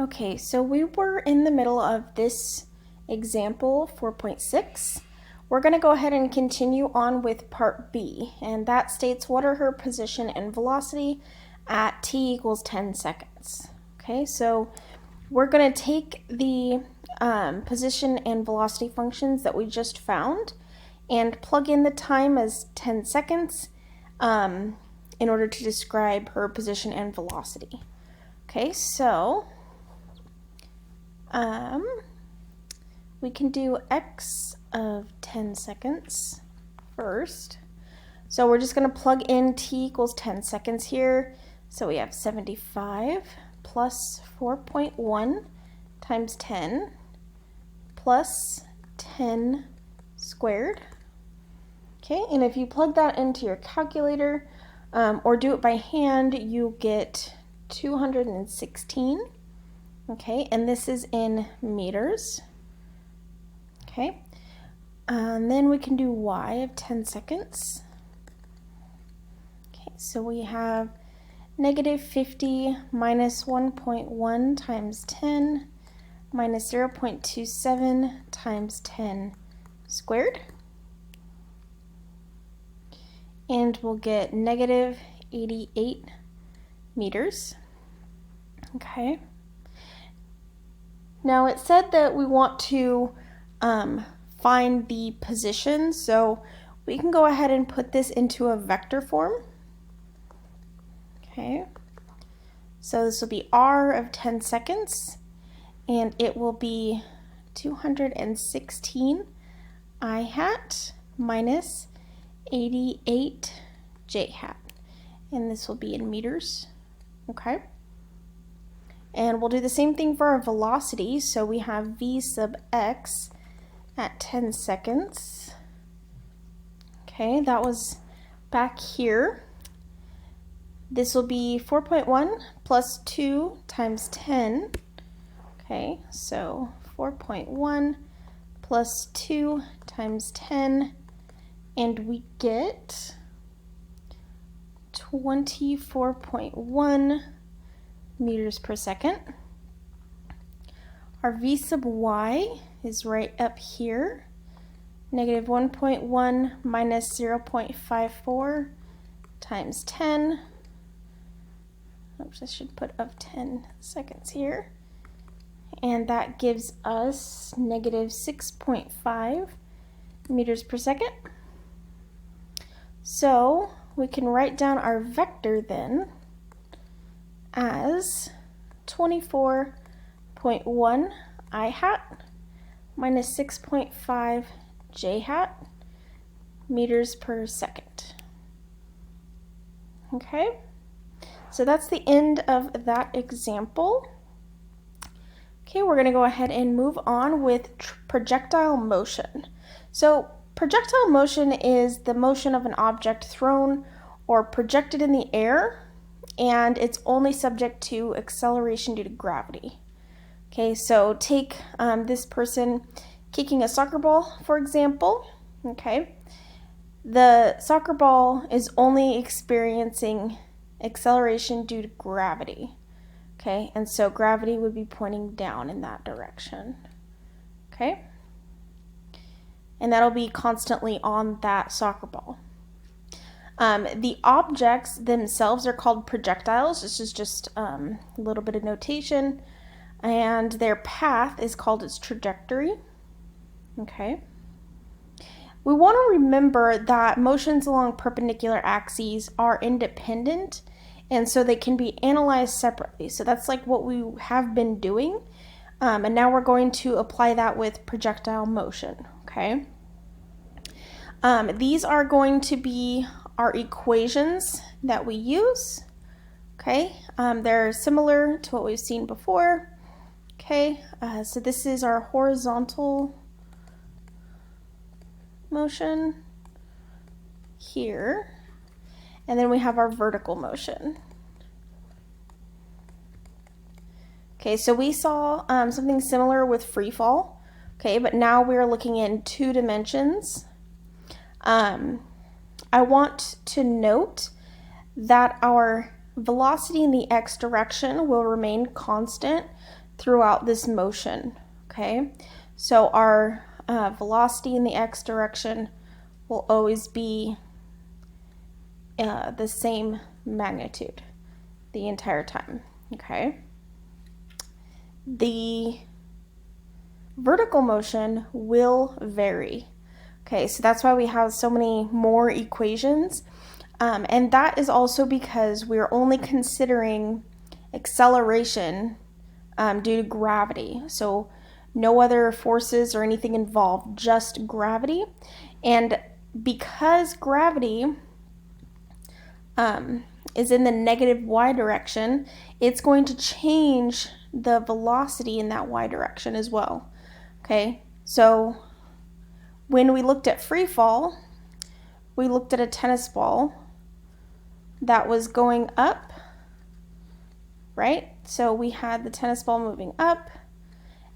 Okay, so we were in the middle of this example 4.6. We're going to go ahead and continue on with part B, and that states what are her position and velocity at t equals 10 seconds. Okay, so we're going to take the position and velocity functions that we just found and plug in the time as 10 seconds in order to describe her position and velocity. Okay, so we can do x of 10 seconds first. So we're just going to plug in t equals 10 seconds here. So we have 75 plus 4.1 times 10 plus 10 squared. Okay, and if you plug that into your calculator or do it by hand, you get 216. Okay, and this is in meters. Okay, and then we can do y of 10 seconds. Okay, so we have negative 50 minus 1.1 times 10 minus 0.27 times 10 squared. And we'll get negative 88 meters. Okay. Now it said that we want to find the position, so we can go ahead and put this into a vector form. Okay, so this will be r of 10 seconds, and it will be 216 I hat minus 88 j hat, and this will be in meters. Okay. And we'll do the same thing for our velocity. So we have v sub x at 10 seconds. Okay, that was back here. This will be 4.1 plus 2 times 10. Okay, so 4.1 plus 2 times 10, and we get 24.1 meters per second. Our v sub y is right up here, negative 1.1 minus 0.54 times 10. Oops, I should put of 10 seconds here. And that gives us negative 6.5 meters per second. So we can write down our vector then as 24.1 I hat minus 6.5 j hat meters per second. Okay, so that's the end of that example. Okay, we're going to go ahead and move on with projectile motion. So projectile motion is the motion of an object thrown or projected in the air, and it's only subject to acceleration due to gravity. Okay, so take this person kicking a soccer ball, for example. Okay, the soccer ball is only experiencing acceleration due to gravity. Okay, and so gravity would be pointing down in that direction. Okay, and that'll be constantly on that soccer ball. The objects themselves are called projectiles. This is just a little bit of notation. And their path is called its trajectory. Okay. We want to remember that motions along perpendicular axes are independent, and so they can be analyzed separately. So that's like what we have been doing. And now we're going to apply that with projectile motion. Okay. These are going to be our equations that we use. Okay, they're similar to what we've seen before. Okay, so this is our horizontal motion here, and then we have our vertical motion. Okay, so we saw something similar with free fall. Okay, but now we're looking in 2 dimensions. I want to note that our velocity in the x direction will remain constant throughout this motion, okay? So our velocity in the x direction will always be the same magnitude the entire time, okay? The vertical motion will vary, okay? So that's why we have so many more equations, and that is also because we're only considering acceleration due to gravity. So no other forces or anything involved, just gravity. And because gravity is in the negative y direction, it's going to change the velocity in that y direction as well. Okay, so when we looked at free fall, we looked at a tennis ball that was going up, right? So we had the tennis ball moving up,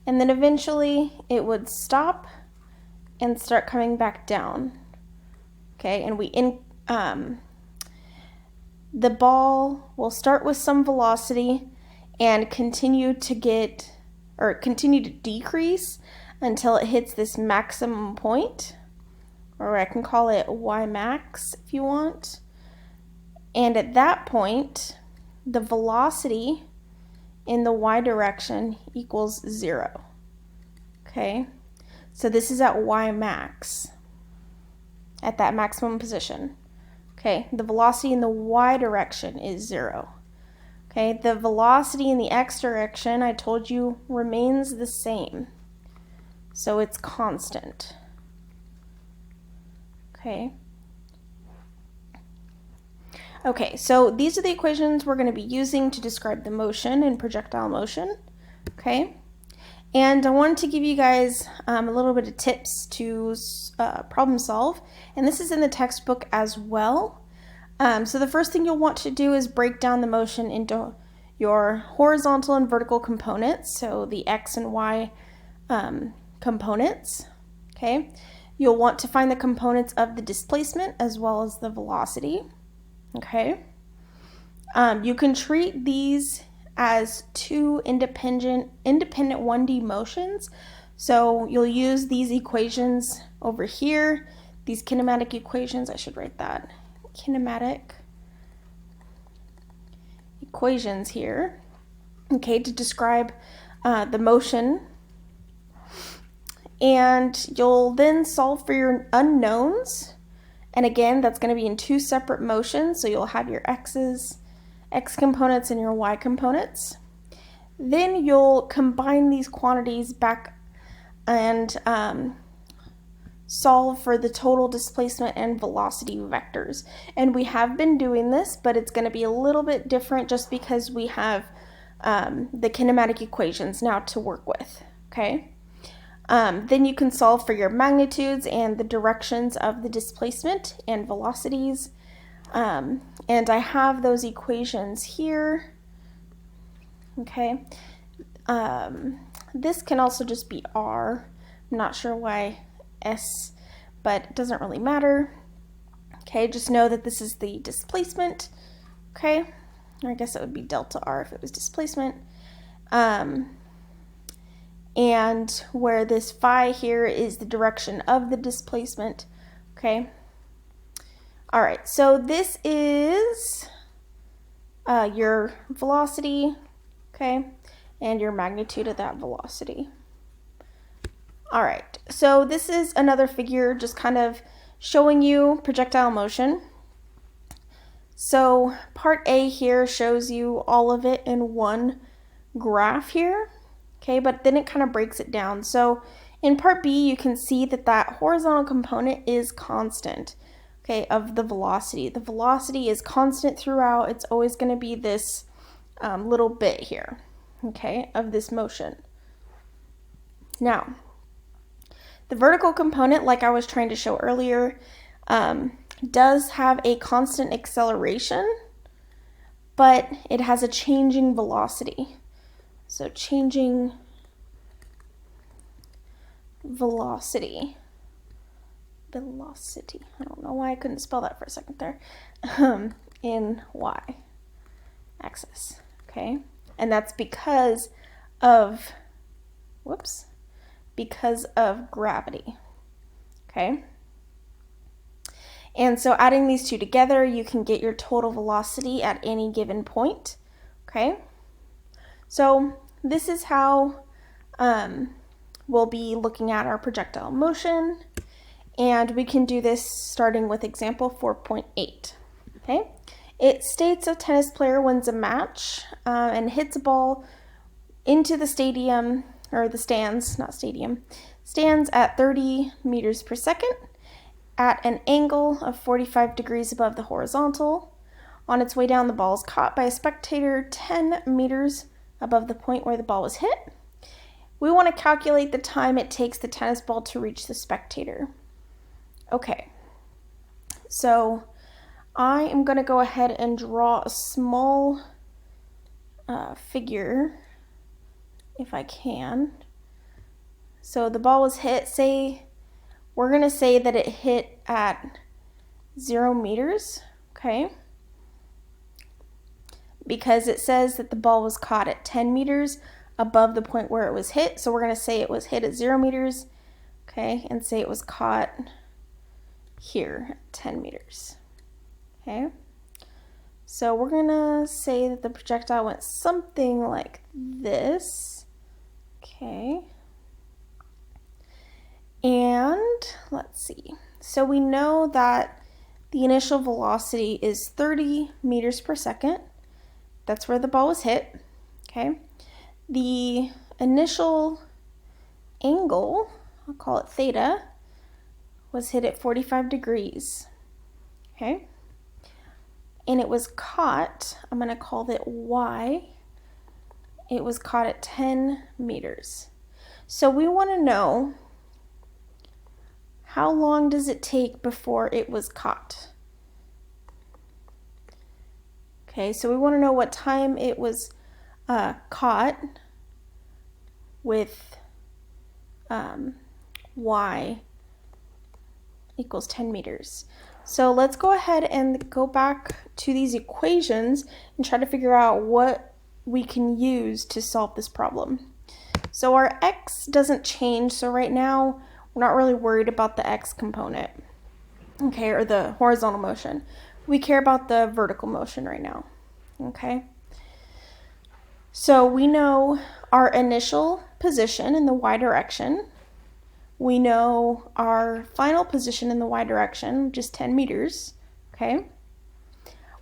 and then eventually it would stop and start coming back down. Okay, and the ball will start with some velocity and continue to decrease until it hits this maximum point, or I can call it y max if you want. And at that point, the velocity in the y direction equals 0. Okay, so this is at y max, at that maximum position. Okay, the velocity in the y direction is 0. Okay, the velocity in the x direction, I told you, remains the same. So it's constant. Okay. Okay, so these are the equations we're going to be using to describe the motion and projectile motion. Okay. And I wanted to give you guys a little bit of tips to problem solve, and this is in the textbook as well. So the first thing you'll want to do is break down the motion into your horizontal and vertical components, so the x and y components. Okay, you'll want to find the components of the displacement as well as the velocity. Okay, you can treat these as two independent 1D motions. So you'll use these equations over here, these kinematic equations, I should write that, kinematic equations here, okay, to describe the motion. And you'll then solve for your unknowns. And again, that's going to be in two separate motions. So you'll have your x components and your y components. Then you'll combine these quantities back and solve for the total displacement and velocity vectors. And we have been doing this, but it's going to be a little bit different just because we have the kinematic equations now to work with. Okay. Then you can solve for your magnitudes and the directions of the displacement and velocities. And I have those equations here. Okay. This can also just be R. I'm not sure why S, but it doesn't really matter. Okay, just know that this is the displacement. Okay, or I guess it would be delta R if it was displacement. And where this phi here is the direction of the displacement. Okay. All right, so this is your velocity, okay, and your magnitude of that velocity. All right, so this is another figure just kind of showing you projectile motion. So part A here shows you all of it in one graph here. Okay, but then it kind of breaks it down. So in part B, you can see that that horizontal component is constant, okay, of the velocity. The velocity is constant throughout. It's always going to be this little bit here, okay, of this motion. Now, the vertical component, like I was trying to show earlier, does have a constant acceleration, but it has a changing velocity. So changing velocity, I don't know why I couldn't spell that for a second there, in y axis, okay? And that's because of, because of gravity, okay? And so adding these two together, you can get your total velocity at any given point, okay? So this is how we'll be looking at our projectile motion, and we can do this starting with example 4.8, okay? It states a tennis player wins a match and hits a ball into the stadium, or the stands, not stadium, stands at 30 meters per second at an angle of 45 degrees above the horizontal. On its way down, the ball is caught by a spectator 10 meters above the point where the ball was hit. We want to calculate the time it takes the tennis ball to reach the spectator. Okay, so I am going to go ahead and draw a small figure, if I can. So the ball was hit, we're going to say that it hit at 0 meters, okay? Because it says that the ball was caught at 10 meters above the point where it was hit. So we're going to say it was hit at 0 meters, okay? And say it was caught here at 10 meters, okay? So we're going to say that the projectile went something like this, okay? And let's see. So we know that the initial velocity is 30 meters per second. That's where the ball was hit, okay? The initial angle, I'll call it theta, was hit at 45 degrees, okay? And it was caught, I'm going to call it y. It was caught at 10 meters. So we want to know, how long does it take before it was caught? Okay, so we want to know what time it was caught with y equals 10 meters. So let's go ahead and go back to these equations and try to figure out what we can use to solve this problem. So our x doesn't change, so right now we're not really worried about the x component, okay, or the horizontal motion. We care about the vertical motion right now, okay? So we know our initial position in the y direction. We know our final position in the y direction, which is 10 meters, okay?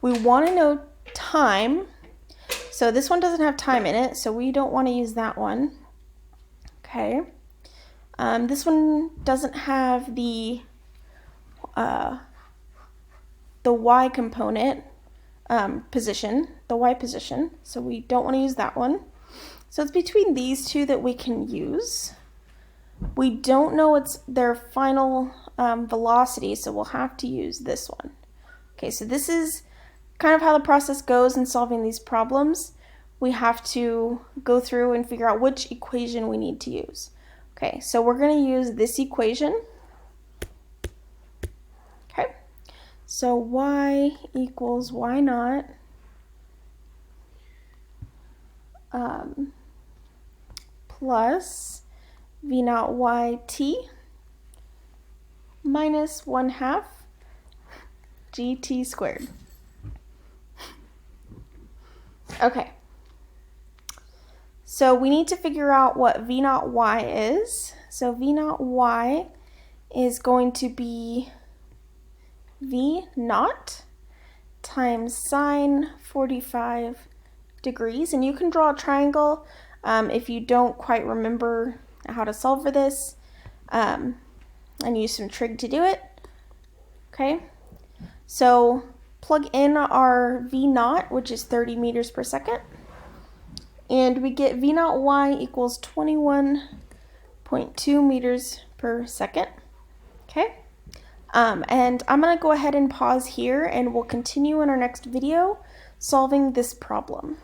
We want to know time. So this one doesn't have time in it, so we don't want to use that one, okay? This one doesn't have the y component position, the y position, so we don't want to use that one. So it's between these two that we can use. We don't know what's their final velocity, so we'll have to use this one. Okay, so this is kind of how the process goes in solving these problems. We have to go through and figure out which equation we need to use. Okay, so we're going to use this equation. Okay, so y equals y naught plus v naught yt minus 1/2 gt squared. Okay, so we need to figure out what v naught y is. So v naught y is going to be v naught times sine 45 degrees. And you can draw a triangle if you don't quite remember how to solve for this, and use some trig to do it. Okay, so plug in our v naught, which is 30 meters per second, and we get v naught y equals 21.2 meters per second. Okay, and I'm going to go ahead and pause here, and we'll continue in our next video solving this problem.